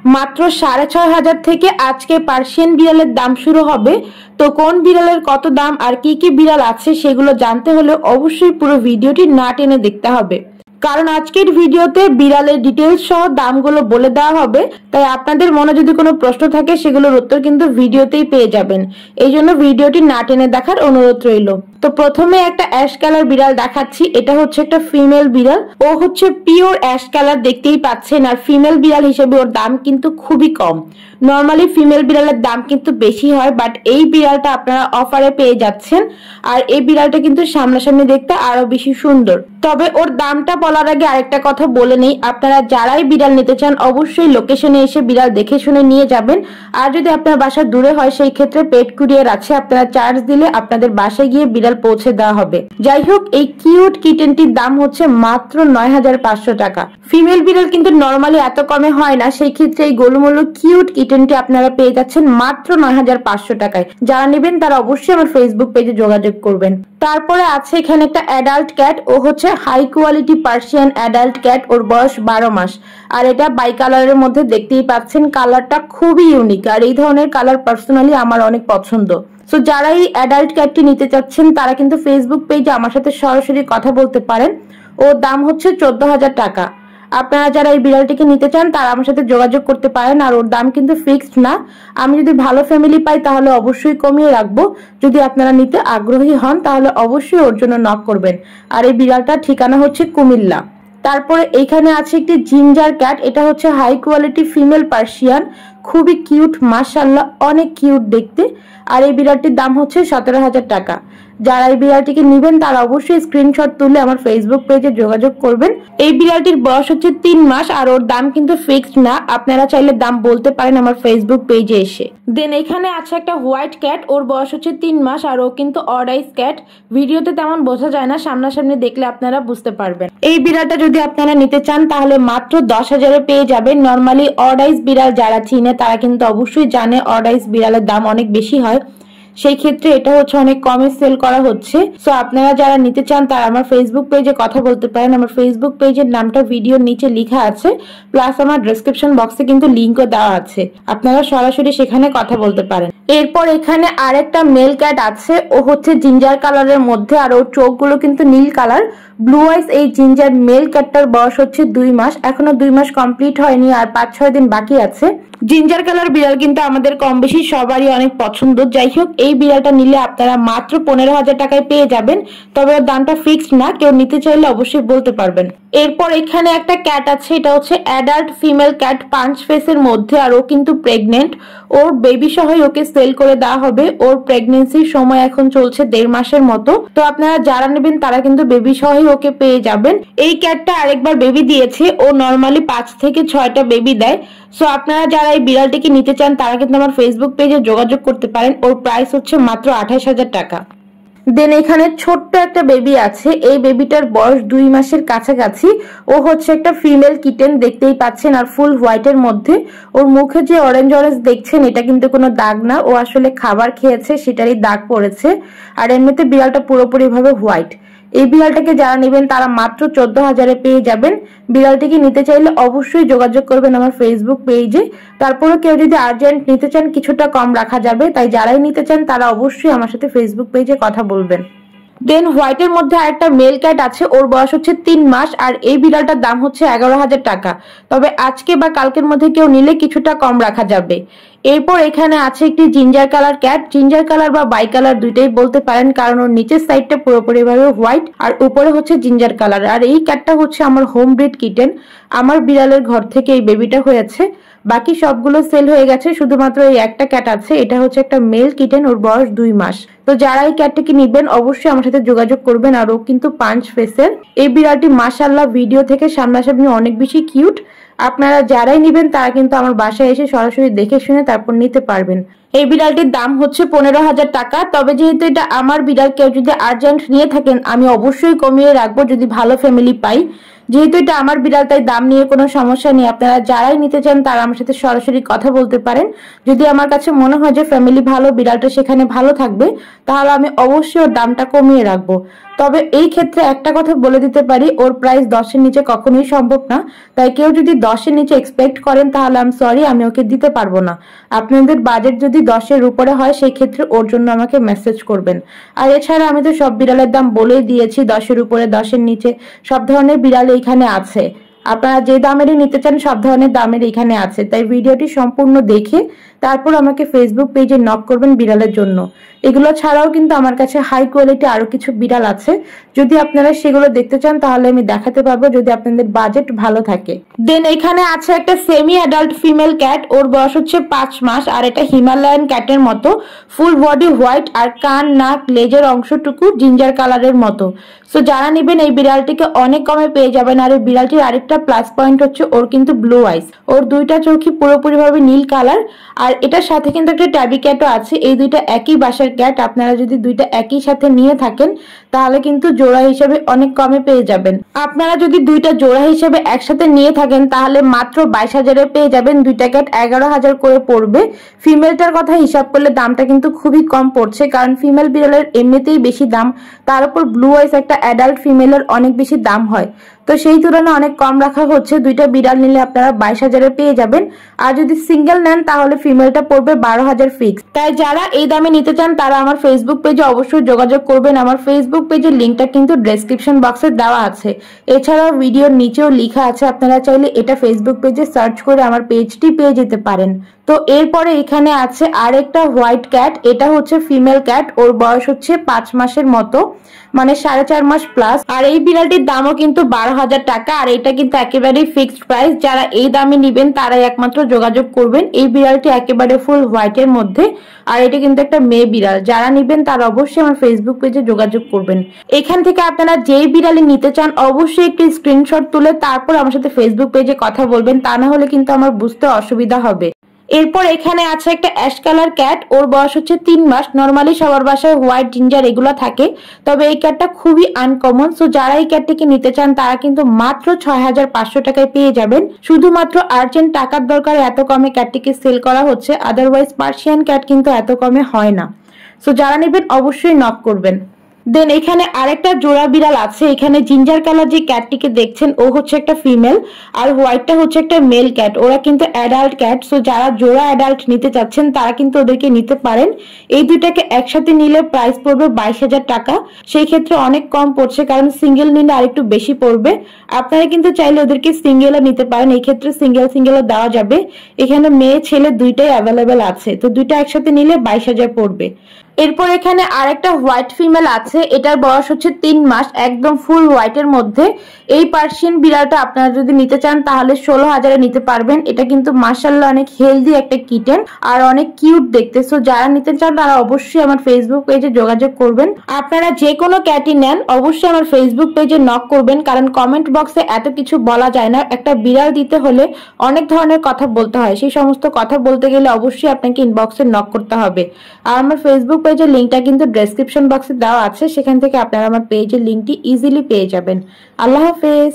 মাত্র ৬,৫০০ থেকে আজকে পার্সিয়ান বিড়ালের দাম শুরু হবে। তো কোন বিড়ালের কত দাম আর কি কি বিড়াল আছে সেগুলো জানতে হলে অবশ্যই পুরো ভিডিওটি না টেনে দেখতে হবে, কারণ আজকের ভিডিওতে বিড়ালের ডিটেলস সহ দামগুলো বলে দেওয়া হবে। তাই আপনাদের মনে যদি কোনো প্রশ্ন থাকে সেগুলোর উত্তর কিন্তু ভিডিওতেই পেয়ে যাবেন। এই জন্য ভিডিওটি না টেনে দেখার অনুরোধ রইল। তো প্রথমে একটা অ্যাশ কালার বিড়াল দেখাচ্ছি। এটা হচ্ছে একটা ফিমেল বিড়াল। ও হচ্ছে পিওর অ্যাশ কালার, দেখতেই পাচ্ছেন। আর ফিমেল বিড়াল হিসেবে ওর দাম কিন্তু খুবই কম। নর্মালি ফিমেল বিড়ালের দাম কিন্তু বেশি হয়, বাট এই বিড়ালটা আপনারা অফারে পেয়ে যাচ্ছেন। আর এই বিড়ালটা কিন্তু সামনাসামনি দেখতে আরো বেশি সুন্দর। তবে ওর দামটা বলার আগে আরেকটা কথা বলে নেই, আপনারা যারাই বিড়াল নিতে চান অবশ্যই লোকেশনে এসে বিড়াল দেখে শুনে নিয়ে যাবেন। আর যদি আপনার বাসা দূরে হয় সেই ক্ষেত্রে পেট কুরিয়ার আছে, আপনারা চার্জ দিলে আপনাদের বাসায় গিয়ে বিড়াল পৌঁছে দেওয়া হবে। যাই হোক, এই কিউট কিটেনটির দাম হচ্ছে মাত্র ৯,৫০০ টাকা। ফিমেল বিড়াল কিন্তু নর্মালি এত কমে হয় না, সেই ক্ষেত্রে এই গোলুমোলু কিউট কিটেনটি আপনারা পেয়ে যাচ্ছেন মাত্র ৯,৫০০ টাকায়। যারা নেবেন তারা অবশ্যই আমার ফেসবুক পেজে যোগাযোগ করবেন। তারপরে আছে এখানে একটা অ্যাডাল্ট ক্যাট। ও হচ্ছে high quality Persian adult cat. ওর বয়স ১২ মাস। আর এটা বাই কালারের মধ্যে, দেখতেই পাচ্ছেন কালারটা খুবই ইউনিক। আর এই ধরনের কালার পার্সোনালি আমার অনেক পছন্দ। সো যারা এই অ্যাডাল্ট ক্যাটটি নিতে চাচ্ছেন তারা কিন্তু ফেসবুক পেজে আমার সাথে সরাসরি কথা বলতে পারেন। ওর দাম হচ্ছে ১৪,০০০ টাকা। আপনারা যারা এই বিড়ালটিকে নিতে চান তারা আমার সাথে যোগাযোগ করতে পারেন। আর ওর দাম কিন্তু ফিক্সড না। আমি যদি ভালো ফ্যামিলি পাই তাহলে অবশ্যই কমিয়ে রাখবো। যদি আপনারা নিতে আগ্রহী হন তাহলে অবশ্যই ওর জন্য নক করবেন। আর এই বিড়ালটার ঠিকানা হচ্ছে কুমিল্লা। তারপরে এইখানে আছে একটি জিঞ্জার ক্যাট। এটা হচ্ছে হাই কোয়ালিটি ফিমেল পার্সিয়ান, খুবই কিউট, মাশাআল্লাহ অনেক কিউট দেখতে। আর এই বিড়ালটির দাম হচ্ছে ১৭,০০০ টাকা। যারা এই বিড়ালটিকে নিবেন তারা অবশ্যই স্ক্রিনশট তুলে আমার ফেসবুক পেজে যোগাযোগ করবেন। এই বিড়ালটির বয়স হচ্ছে ৩ মাস। আর ওর দাম কিন্তু ফিক্সড না, আপনারা চাইলে দাম বলতে পারেন আমার ফেসবুক পেজে এসে। দেন এখানে আছে একটা হোয়াইট ক্যাট। ওর বয়স হচ্ছে ৩ মাস। আর ও কিন্তু অড আইস ক্যাট। ভিডিওতে তেমন বোঝা যায় না, সামনাসামনি দেখলে আপনারা বুঝতে পারবেন। এই বিড়ালটা যদি আপনারা নিতে চান তাহলে মাত্র ১০,০০০ পেয়ে যাবেন। নর্মালি অড আইস বিড়াল যারা চিনে তারা কিন্তু অবশ্যই জানে অড আইস বিড়ালের দাম অনেক বেশি হয়, সেই ক্ষেত্রে এটা হচ্ছে অনেক কমে সেল করা হচ্ছে। সো আপনারা যারা নিতে চান তারা আমার ফেসবুক পেজে কথা বলতে পারেন। আমার ফেসবুক পেজের নামটা ভিডিওর নিচে লেখা আছে, প্লাস আমার ডেসক্রিপশন বক্সে কিন্তু লিংকও দেওয়া আছে, আপনারা সরাসরি সেখানে কথা বলতে পারেন। এরপর এখানে আরেকটা মেল ক্যাট আছে। ও হচ্ছে জিঞ্জার কালারের মধ্যে। আর ওর চোখগুলো কিন্তু নীল কালার, ব্লু আইস। এই জিঞ্জার মেল ক্যাটটার বয়স হচ্ছে ২ মাস। এখনো ২ মাস কমপ্লিট হয়নি, আর ৫-৬ দিন বাকি আছে। জিঞ্জার কালার বিড়াল কিন্তু আমাদের কম বেশি সবারই অনেক পছন্দ। যাই হোক, এই বিড়ালটা নিলে আপনারা মাত্র ১৫,০০০ টাকায় পেয়ে যাবেন। তবে ওর দামটা ফিক্সড না, কেউ নিতে চাইলে অবশ্যই বলতে পারবেন। এরপর এখানে একটা ক্যাট আছে। এটা হচ্ছে অ্যাডাল্ট ফিমেল ক্যাট, পাঁচ ফেসের মধ্যে। আর ও কিন্তু প্রেগনেন্ট। ওর বেবি সহই ওকে সেল করে দেওয়া হবে। ওর প্রেগনেন্সির সময় এখন চলছে ১.৫ মাসের মতো। তো আপনারা যারা নেবেন তারা কিন্তু বেবি সহই ওকে পেয়ে যাবেন। এই ক্যাটটা আরেকবার বেবি দিয়েছে। ও নর্মালি ৫ থেকে ৬টা বেবি দেয়। সো আপনারা যারা এই বিড়ালটিকে নিতে চান তারা কিন্তু আমার ফেসবুক পেজে যোগাযোগ করতে পারেন। ওর প্রাইস হচ্ছে মাত্র ২৮,০০০ টাকা। দেন এখানে ছোট্ট একটা বেবি আছে। এই বেবিটার বয়স ২ মাসের কাছাকাছি। ও হচ্ছে একটা ফিমেল কিটেন, দেখতেই পাচ্ছেন। আর ফুল হোয়াইটের মধ্যে। ওর মুখে যে অরেঞ্জ অরেঞ্জ দেখছেন এটা কিন্তু কোনো দাগ না, ও আসলে খাবার খেয়েছে সেটারই দাগ পড়েছে। আর এমনিতে বিড়ালটা পুরোপুরি ভাবে হোয়াইট। এই বিড়ালটাকে যারা নেবেন তারা মাত্র ১৪,০০০ পেয়ে যাবেন। বিড়ালটিকে নিতে চাইলে অবশ্যই যোগাযোগ করবেন আমার ফেসবুক পেজে। তারপরে কেউ যদি আর্জেন্ট নিতে চান কিছুটা কম রাখা যাবে, তাই যারাই নিতে চান তারা অবশ্যই আমার সাথে ফেসবুক পেজে কথা বলবেন। দেন হোয়াইটের মধ্যে আরেকটা মেল ক্যাট আছে। ওর বয়স হচ্ছে ৩ মাস। আর এই বিড়ালটার দাম হচ্ছে ১১,০০০ টাকা। তবে আজকে বা কালকের মধ্যে কেউ নিলে কিছুটা কম রাখা যাবে। এরপর এখানে আছে একটি ginger colour cat. Ginger colour বা বাই কালার দুইটাই বলতে পারেন, কারণ ওর নিচের সাইডটা পুরোপুরি ভাবে হোয়াইট আর উপরে হচ্ছে জিঞ্জার কালার। আর এই ক্যাটটা হচ্ছে আমার হোম ব্রিড কিটেন। আমার বিড়ালের ঘর থেকে এই বেবিটা হয়েছে। বাকি সবগুলো সেল হয়ে গেছে, শুধুমাত্র এই একটা ক্যাট আছে। এটা হচ্ছে একটা মেল কিটেন, ওর বয়স ২ মাস। তো যারা এই ক্যাটটাকে নিবেন অবশ্যই আমার সাথে যোগাযোগ করবেন। আর ও কিন্তু ৫ ফেসের। এই বিড়ালটি মাশাআল্লাহ ভিডিও থেকে সামনাসামনি অনেক বেশি কিউট। আপনারা যারাই নিবেন তারা কিন্তু আমার বাসায় এসে সরাসরি দেখে শুনে তারপর নিতে পারবেন। এই বিড়ালটির দাম হচ্ছে 15,000 টাকা। তবে যেহেতু এটা আমার বিড়াল, কেউ যদি আর্জেন্ট নিয়ে থাকেন আমি অবশ্যই কমিয়ে রাখবো যদি ভালো ফ্যামিলি পাই। যেহেতু এটা আমার বিড়াল তাই দাম নিয়ে কোনো সমস্যা নেই। আপনারা যারাই নিতে চান তারা আমার সাথে সরাসরি কথা বলতে পারেন। যদি আমার কাছে মনে হয় যে ফ্যামিলি ভালো, বিড়ালটা সেখানে ভালো থাকবে, তাহলে আমি অবশ্যই ওর দামটা কমিয়ে রাখবো। তবে এই ক্ষেত্রে একটা কথা বলে দিতে পারি, ওর প্রাইস 10-এর নিচে কখনোই সম্ভব না। তাই কেউ যদি 10-এর নিচে এক্সপেক্ট করেন তাহলে আমি সরি, আমি ওকে দিতে পারবো না। আপনাদের বাজেট যদি 10-এর উপরে হয় সেই ক্ষেত্রে ওর জন্য আমাকে মেসেজ করবেন। আর এছাড়া আমি তো সব বিড়ালের দাম বলেই দিয়েছি, 10-এর উপরে 10-এর নিচে সব ধরনের বিড়াল এইখানে আছে। আপনারা যে দামেরই নিতে চান সব ধরনের দামের এখানে আছে। তাই ভিডিওটি সম্পূর্ণ দেখে তারপর আমাকে ফেসবুক পেজে নক করবেন বিড়ালের জন্য। এগুলো ছাড়াও কিন্তু আমার কাছে হাই কোয়ালিটি আরো কিছু বিড়াল আছে, যদি আপনারা সেগুলো দেখতে চান তাহলে আমি দেখাতে পারবো যদি আপনাদের বাজেট ভালো থাকে। দেন এখানে আছে একটা সেমি অ্যাডাল্ট ফিমেল ক্যাট, ওর বয়স হচ্ছে 5 মাস। আর এটা হিমালয়ান ক্যাটের মতো, ফুল বডি হোয়াইট আর কান, নাক, লেজের অংশটুকু জিঞ্জার কালারের মতো। সো যারা নেবেন এই বিড়ালটিকে অনেক কমে পেয়ে যাবেন। আর এই বিড়ালটির আরেকটা প্লাস পয়েন্ট হচ্ছে ওর কিন্তু ব্লু আইস, ওর দুইটা চোখই পুরোপুরি ভাবে নীল কালার। আর এটার সাথে কিন্তু একটা ট্যাবি ক্যাটও আছে। এই দুইটা একই বাসার ক্যাট। আপনারা যদি দুইটা একই সাথে নিয়ে থাকেন তাহলে কিন্তু জোড়া হিসেবে অনেক কমে পেয়ে যাবেন। আপনারা যদি দুইটা জোড়া হিসেবে একসাথে নিয়ে থাকেন তাহলে মাত্র 22,000-এ পেয়ে যাবেন। দুইটা ক্যাট 11,000 করে পড়বে। ফিমেলটার কথা হিসাব করলে দামটা কিন্তু খুবই কম পড়ছে, কারণ ফিমেল বিড়ালের এমনিতেই বেশি দাম, তার উপর ব্লু আইস একটা অ্যাডাল্ট ফিমেলের অনেক বেশি দাম হয়। তো সেই তুলনায় অনেক কম রাখা হচ্ছে। দুইটা বিড়াল নিলে আপনারা 22,000-এ পেয়ে যাবেন। আর যদি সিঙ্গেল নেন তাহলে ফিমেলটা পড়বে 12,000 ফিক্স। তাই যারা এই দামে নিতে চান তারা আমার ফেসবুক পেজে অবশ্যই যোগাযোগ করবেন। আমার ফেসবুক পেজের লিঙ্কটা কিন্তু ডেসক্রিপশন বক্সে দেওয়া আছে। এছাড়াও ভিডিওর নিচেও লেখা আছে, আপনারা চাইলে এটা ফেসবুক পেজে সার্চ করে আমার পেজটি পেয়ে যেতে পারেন। তো এরপরে এখানে আছে আরেকটা হোয়াইট ক্যাট, এটা হচ্ছে ফিমেল ক্যাট, ওর বয়স হচ্ছে 5 মাসের মতো, মানে 4.5 মাস প্লাস। আর এই বিড়ালটির দামও কিন্তু 12,000 টাকা। আর এটা কিন্তু একেবারেই ফিক্সড প্রাইস। যারা এই দামে নিবেন তারাই একমাত্র যোগাযোগ করবেন। এই বিড়ালটি একেবারে ফুল হোয়াইটের মধ্যে, আর এটা কিন্তু একটা মেয়ে বিড়াল। যারা নিবেন তারা অবশ্যই আমার ফেসবুক পেজে যোগাযোগ করবেন। এখান থেকে আপনারা যেই বিড়ালই নিতে চান অবশ্যই একটি স্ক্রিনশট তুলে তারপর আমার সাথে ফেসবুক পেজে কথা বলবেন, তা না হলে কিন্তু আমার বুঝতে অসুবিধা হবে। এরপর এখানে আছে একটা অ্যাশ কালার ক্যাট, ওর বয়স হচ্ছে 3 মাস। নর্মালি সবার বাসায় হোয়াইট, জিঞ্জার এগুলো থাকে, তবে এই ক্যাটটা খুবই আনকমন। সো যারা এই ক্যাটটিকে নিতে চান তারা কিন্তু মাত্র 6,500 টাকায় পেয়ে যাবেন। শুধুমাত্র আর্জেন্ট টাকার দরকার এত কমে ক্যাটটিকে সেল করা হচ্ছে, আদারওয়াইজ পার্সিয়ান ক্যাট কিন্তু এত কমে হয় না। সো যারা নেবেন অবশ্যই নক করবেন। দেন এখানে আরেকটা জোড়া বিড়াল আছে। এখানে জিঞ্জার কালার যে ক্যাটটিকে দেখছেন ও হচ্ছে একটা ফিমেল, আর হোয়াইটটা হচ্ছে একটা মেল ক্যাট। ওরা কিন্তু অ্যাডাল্ট ক্যাট। সো যারা জোড়া অ্যাডাল্ট নিতে চাচ্ছেন তারা কিন্তু ওদেরকে নিতে পারেন। এই দুইটাকে একসাথে নিলে প্রাইস পড়বে 22,000 টাকা। সেই ক্ষেত্রে অনেক কম পড়ছে, কারণ সিঙ্গেল নিলে আরেকটু বেশি পড়বে। আপনারা কিন্তু চাইলে ওদেরকে সিঙ্গেলও নিতে পারেন, এই ক্ষেত্রে সিঙ্গেলও দেওয়া যাবে। এখানে মেয়ে ছেলে দুইটাই অ্যাভেলেবেল আছে। তো দুইটা একসাথে নিলে 22,000 পড়বে। এরপর এখানে আরেকটা হোয়াইট ফিমেল আছে, এটার বয়স হচ্ছে 3 মাস, একদম ফুল হোয়াইটের মধ্যে। এই পার্সিয়ান বিড়ালটা আপনারা যদি নিতে চান তাহলে 16,000-এ নিতে পারবেন। এটা কিন্তু মাশাআল্লাহ অনেক হেলদি একটা কিটেন আর অনেক কিউট দেখতে। সো যারা নিতে চান তারা অবশ্যই আমার ফেসবুক পেজে যোগাযোগ করবেন। আপনারা যে কোনো ক্যাটই নেন অবশ্যই আমার ফেসবুক পেজে নক করবেন, কারণ কমেন্ট বক্সে এত কিছু বলা যায় না। একটা বিড়াল দিতে হলে অনেক ধরনের কথা বলতে হয়, সেই সমস্ত কথা বলতে গেলে অবশ্যই আপনাকে ইনবক্সে নক করতে হবে। আর আমার ফেসবুক পেজের লিঙ্কটা কিন্তু ডেসক্রিপশন বক্সে দেওয়া আছে, সেখান থেকে আপনারা আমার পেজের লিঙ্কটি ইজিলি পেয়ে যাবেন। আল্লাহ হাফেজ।